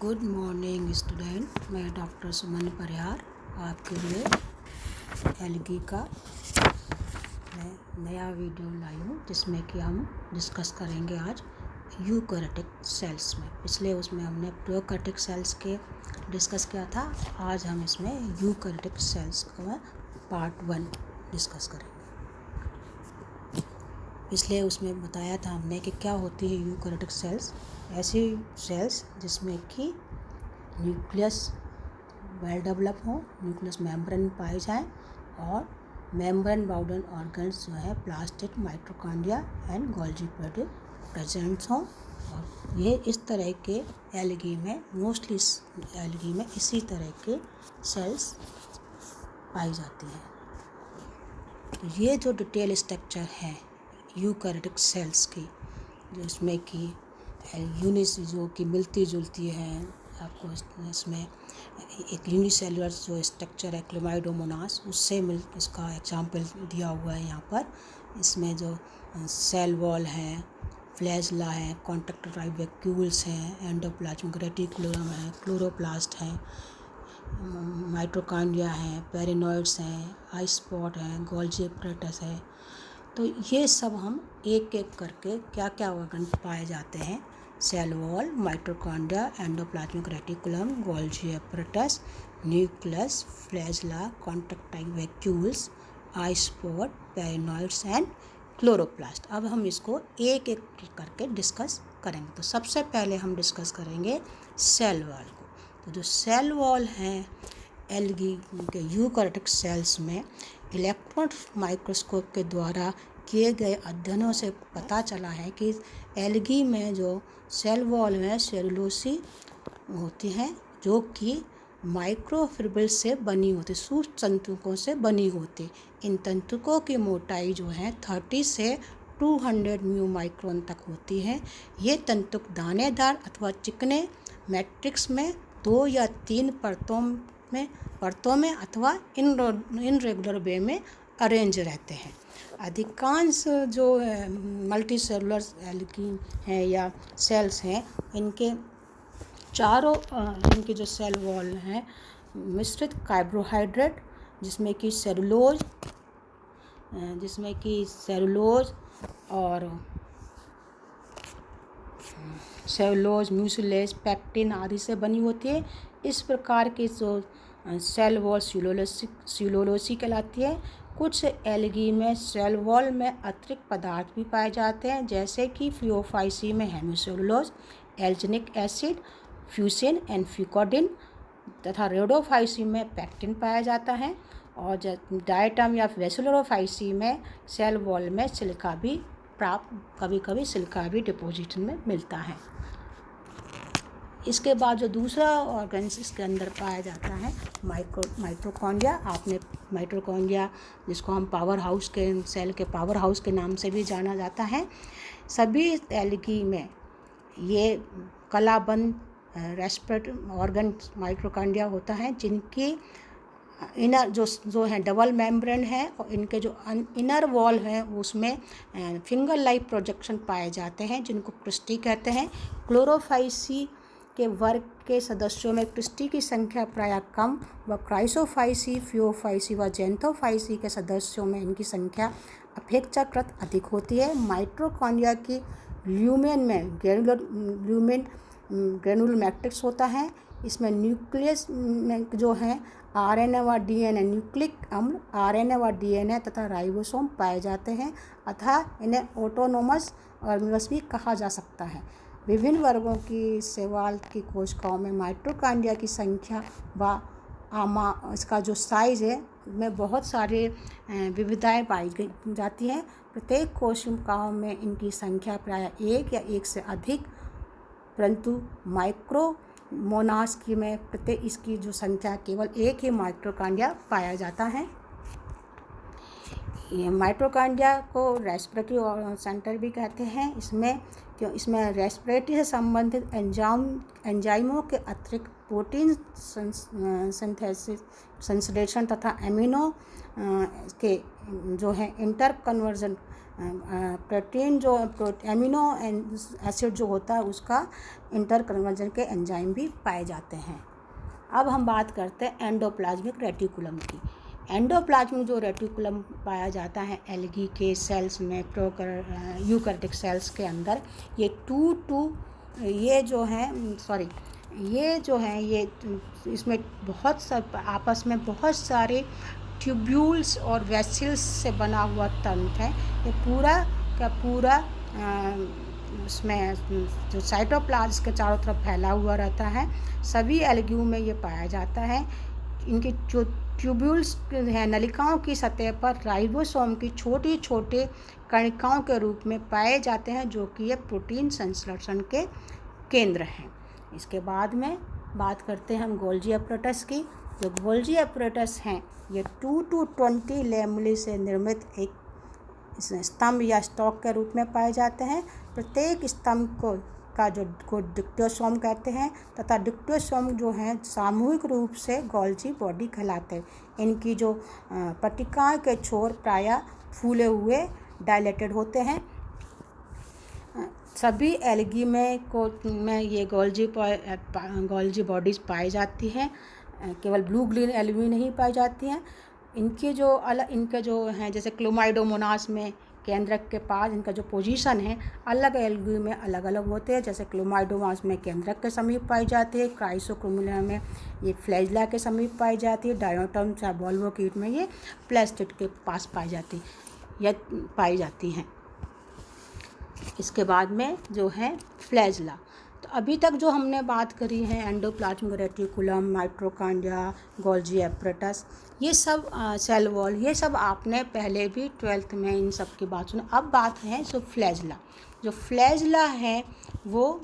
Good morning student. मैं doctor सुमन परिहार आपके लिए एलगी का मैं नया वीडियो लाई हूँ, जिसमें कि हम डिस्कस करेंगे आज यूकैरियोटिक सेल्स में। पिछले उसमें हमने प्रोकैरियोटिक सेल्स के डिस्कस किया था। आज हम इसमें यूकैरियोटिक सेल्स का पार्ट 1 डिस्कस करेंगे। पिछले उसमें बताया था हमने कि क्या होती है यूकैरियोटिक सेल्स। ऐसी सेल्स जिसमें कि न्यूक्लियस वेल डेवलप हो, न्यूक्लियस मेम्ब्रेन पाए जाए और मेम्ब्रेन बाउंडेड ऑर्गन्स जो है plastid, mitochondria and Golgi presents हों। और ये इस तरह के एलगी में मोस्टली एलगी में इसी तरह के सेल्स पाई जाती हैं। तो ये जो डिटेल स्ट्रक्चर है यूकैरियोटिक सेल्स की, जिसमें कि यूनिस जो कि मिलती जुलती हैं, आपको इसमें एक यूनिसेलुलर जो स्ट्रक्चर है क्लोमाइडोमोनास, उससे उसका एग्जाम्पल दिया हुआ है यहाँ पर। इसमें जो सेल वॉल है, फ्लैजला है, कॉन्टैक्ट वैक्यूल्स हैं, एंडोप्लाज्मिक रेटिकुलम है, क्लोरोप्लास्ट हैं, माइटोकॉन्ड्रिया हैं, पेरिनॉइड्स हैं, आई स्पॉट हैं, गोल्जी एपरेटस है। तो ये सब हम एक एक करके क्या क्या ऑर्गन पाए जाते हैं, cell wall, mitochondria, endoplasmic reticulum, Golgi apparatus, nucleus, flagella, contractile vacuoles, eye spot, pyrenoids and chloroplast. अब हम इसको एक एक करके डिस्कस करेंगे। तो सबसे पहले हम डिस्कस करेंगे सेल वॉल को। तो जो सेल वॉल हैं एलगी के यूकैरियोटिक सेल्स में इलेक्ट्रॉन माइक्रोस्कोप के द्वारा किए गए अध्ययनों से पता चला है कि एलगी में जो सेल वॉल में सेलुलोसी होती हैं, जो कि माइक्रोफिब्रिल से बनी होती, सूक्ष्म तंतुकों से बनी होती। इन तंतुकों की मोटाई जो है 30 से 200 म्यू माइक्रोन तक होती है। ये तंतुक दानेदार अथवा चिकने मैट्रिक्स में 2 या 3 परतों में अथवा इनरेगुलर वे में अरेंज रहते हैं। अधिकांश जो मल्टी सेलुलर एलगी हैं या सेल्स हैं, इनके चारों इनके जो सेल वॉल हैं मिश्रित कार्बोहाइड्रेट, जिसमें कि सेलुलोज, म्यूसिलेज, पैक्टिन आदि से बनी होती है। इस प्रकार की जो सेल वॉल सेलुलोसी कहलाती है। कुछ एलगी में सेल वॉल में अतिरिक्त पदार्थ भी पाए जाते हैं, जैसे कि फियोफाइसी में हेमिसेलुलोज, एल्जिनिक एसिड, फ्यूसिन एंड फ्यूकोडिन तथा रेडोफाइसी में पैक्टिन पाया जाता है। और डायटम या वेसुलरोफाइसी में सेल वॉल में सिलिका भी कभी कभी सिलिका भी डिपोजिट में मिलता है। इसके बाद जो दूसरा ऑर्गन इसके अंदर पाया जाता है माइटोकॉन्ड्रिया। आपने माइटोकॉन्ड्रिया, जिसको हम पावर हाउस के सेल के पावर हाउस के नाम से भी जाना जाता है। सभी एलगी में ये कलाबंद रेस्पिरेटरी ऑर्गन माइटोकॉन्ड्रिया होता है, जिनकी इनर जो है डबल मेम्ब्रेन है और इनके जो इनर वॉल है उसमें फिंगर लाइक प्रोजेक्शन पाए जाते हैं, जिनको क्रिस्टी कहते हैं। क्लोरोफाइसी के वर्ग के सदस्यों में क्रिस्टी की संख्या प्रायः कम व क्राइसोफाइसी, फियोफाइसी व जेंथोफाइसी के सदस्यों में इनकी संख्या अपेक्षाकृत अधिक होती है। माइटोकॉन्ड्रिया की ल्यूमेन में ग्रेनुलर मैट्रिक्स होता है। इसमें न्यूक्लियस में जो है आरएनए व डीएनए, न्यूक्लिक अम्ल, आरएनए व डीएनए तथा राइबोसोम पाए जाते हैं, अतः इन्हें ऑटोनोमस ऑर्गेनिज्म भी कहा जा सकता है। विभिन्न वर्गों की शैवाल की कोशिकाओं में माइटोकॉन्ड्रिया की संख्या व इसका जो साइज है में बहुत सारे विविधताएं पाई जाती हैं। प्रत्येक कोशिकाओं में इनकी संख्या प्रायः 1 या 1 से अधिक, परंतु माइक्रोमोनास की में प्रत्येक इसकी जो संख्या केवल 1 ही माइटोकॉन्ड्रिया पाया जाता है। माइटोकॉन्ड्रिया को रेस्पिरेटरी सेंटर भी कहते हैं। इसमें रेस्पिरेटरी से संबंधित एंजाइमों के अतिरिक्त प्रोटीन संश्लेषण तथा एमिनो के जो है इंटर कन्वर्जन प्रोटीन जो एमिनो एसिड जो होता है उसका इंटर कन्वर्जन के एंजाइम भी पाए जाते हैं। अब हम बात करते हैं एंडोप्लाज्मिक रेटिकुलम की। एंडोप्लाज्मिक जो रेटिकुलम पाया जाता है एल्गी के सेल्स में, यूकैरियोटिक सेल्स के अंदर, ये इसमें बहुत सब आपस में बहुत सारे ट्यूब्यूल्स और वेसल्स से बना हुआ तंत्र है। ये पूरा का पूरा उसमें जो साइटोप्लाज्म के चारों तरफ फैला हुआ रहता है। सभी एल्गी में ये पाया जाता है। इनकी जो ट्यूब्यूल्स हैं नलिकाओं की सतह पर राइबोसोम की छोटी छोटे कणिकाओं के रूप में पाए जाते हैं, जो कि ये प्रोटीन संश्लेषण के केंद्र हैं। इसके बाद में बात करते हैं हम गोल्जी एपरेटस की। जो गोल्जी एपरेटस हैं ये 2 to 20 लेमुले से निर्मित एक स्तंभ या स्टॉक के रूप में पाए जाते हैं। प्रत्येक स्तंभ को डिक्टोसोम कहते हैं तथा डिक्टोसोम जो हैं सामूहिक रूप से गोल्जी बॉडी कहलाते हैं। इनकी जो पट्टिकाओं के छोर प्रायः फूले हुए डायलेटेड होते हैं। सभी एल्गी में ये गोल्जी बॉडीज़ पाई जाती हैं। केवल ब्लू ग्रीन एल्गी नहीं पाई जाती हैं। इनके जो हैं जैसे क्लोमाइडोमोनास में केंद्रक के पास इनका जो पोजीशन है अलग एल्गी में अलग अलग होते हैं। जैसे क्लोमाइडोमोनास में केंद्रक के समीप पाई जाती है, क्राइसोक्रोमुला में ये फ्लैजिला के समीप पाई जाती है, डायोटम या वोल्वोकीट में ये प्लेस्टिड के पास पाई जाती हैं। इसके बाद में जो है फ्लैजिला। तो अभी तक जो हमने बात करी है endoplasmic reticulum, mitochondria, Golgi apparatus, ये सब सेल वॉल, ये सब आपने पहले भी 12th में इन सब की बात सुनी। अब बात है जो फ्लैजिला। जो फ्लैजिला है वो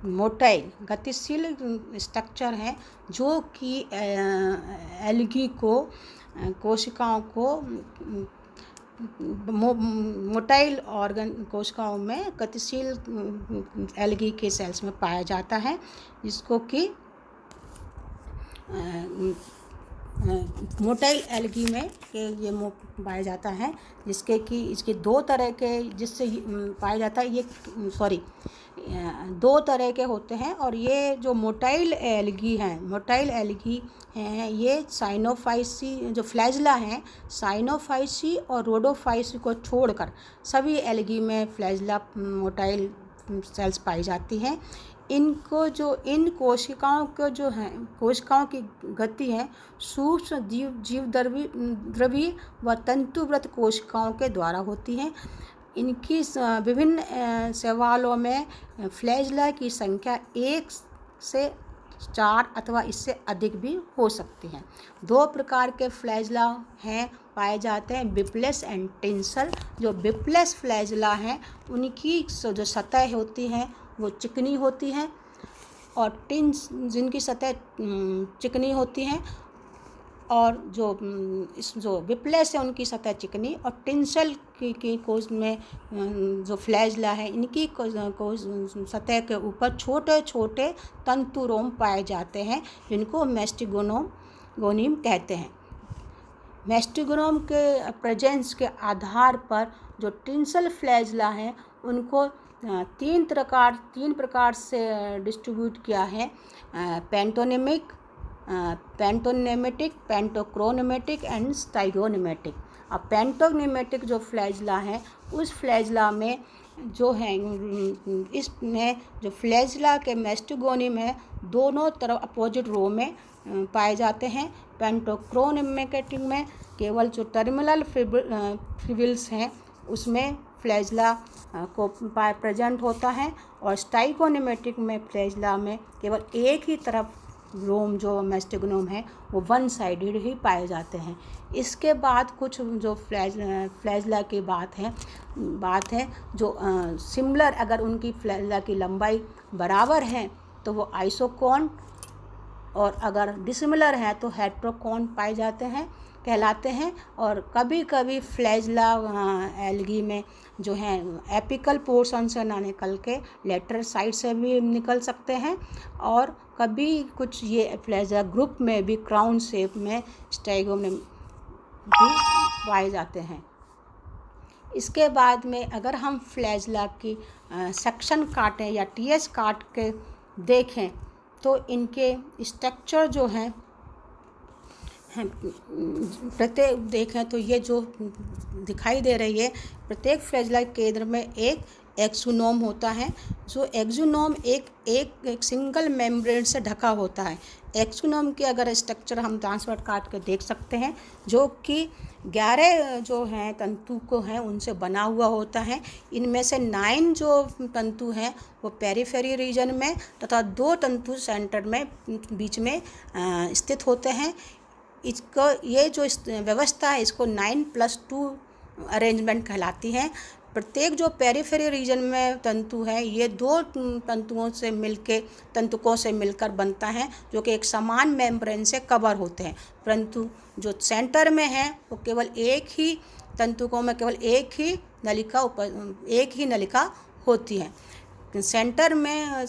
मोटाइल गतिशील स्ट्रक्चर है जो कि एल्गी कोशिकाओं को मोटाइल ऑर्गन कोशिकाओं में गतिशील एल्गी के सेल्स में पाया जाता है, जिसको कि मोटाइल एल्गी में ये पाया जाता है, जिसके कि इसके दो तरह के जिससे पाया जाता है। दो तरह के होते हैं। और ये जो मोटाइल एल्गी हैं ये साइनोफाइसी जो फ्लैजिला हैं, साइनोफाइसी और रोडोफाइसी को छोड़कर सभी एल्गी में फ्लैजिला मोटाइल सेल्स पाई जाती हैं। इन कोशिकाओं की गति है सूक्ष्म जीवद्रवी व तंतुव्रत कोशिकाओं के द्वारा होती है। इनकी विभिन्न शैवालों में फ्लैजिला की संख्या 1 से 4 अथवा इससे अधिक भी हो सकती हैं। 2 प्रकार के फ्लैजिला पाए जाते हैं, बिप्लेस एंड टिंसल। जो बिप्लेस फ्लैजिला हैं उनकी जो सतह होती है वो चिकनी होती है, और जिनकी सतह चिकनी होती है, और जो बिप्लेस है उनकी सतह चिकनी, और टिंसल की कोश में जो फ्लैजिला है इनकी सतह के ऊपर छोटे छोटे तंतुरोम पाए जाते हैं, जिनको मैस्टिगोनिम कहते हैं। मैस्टिगोनिम के प्रेजेंस के आधार पर जो टिंसल फ्लैजिला हैं उनको 3 प्रकार से डिस्ट्रीब्यूट किया है, पेंटोनेमिक, पेंटोनेमेटिक, पेंटोक्रोनेमेटिक एंड स्टाइगोनेमेटिक। अब पेंटोनेमेटिक जो फ्लैजिला है उस फ्लैजिला में जो है इसमें जो फ्लैजिला के मैस्टिगोनिम है दोनों तरफ अपोजिट रो में पाए जाते हैं। पेंटोक्रोनेमेटिक में केवल जो टर्मिनल फिब्रिल्स हैं उसमें फ्लैजिला को प्रेजेंट होता है, और स्टाइगोनेमेटिक में फ्लैजिला में केवल एक ही तरफ रोम जो मैस्टिगोनिम है वो 1 साइडेड ही पाए जाते हैं। इसके बाद कुछ जो फ्लैजिला की बात है जो सिमिलर, अगर उनकी फ्लैजिला की लंबाई बराबर है तो वो आइसोकोन, और अगर डिसिमिलर है तो हेट्रोकोन पाए कहलाते हैं। और कभी कभी फ्लैजिला एल्गी में जो है एपिकल पोर्शन से ना निकल के लेटरल साइड से भी निकल सकते हैं, और कभी कुछ ये फ्लैजिला ग्रुप में भी क्राउन शेप में स्टाइगोनिम भी पाए जाते हैं। इसके बाद में अगर हम फ्लैजेला की सेक्शन काटें या टीएस काट के देखें तो इनके स्ट्रक्चर जो हैं प्रत्येक देखें तो ये जो दिखाई दे रही है, प्रत्येक फ्लैजेला केंद्र में एक एक्सोनोम होता है। जो एक्सोनोम एक सिंगल मेम्ब्रेन से ढका होता है। एक्सोनोम के अगर स्ट्रक्चर हम ट्रांसवर्स काट के देख सकते हैं, जो कि 11 जो हैं तंतु को हैं उनसे बना हुआ होता है। इनमें से 9 जो तंतु हैं वो पेरिफेरी रीजन में तथा 2 तंतु सेंटर में बीच में स्थित होते हैं। इसको ये जो व्यवस्था है इसको 9+2 अरेंजमेंट कहलाती है। प्रत्येक जो पेरिफेरी रीजन में तंतु है ये 2 तंतुकों से मिलकर बनता है, जो कि एक समान मेम्ब्रेन से कवर होते हैं। परंतु जो सेंटर में है वो केवल एक ही तंतुकों में केवल एक ही नलिका होती है। सेंटर में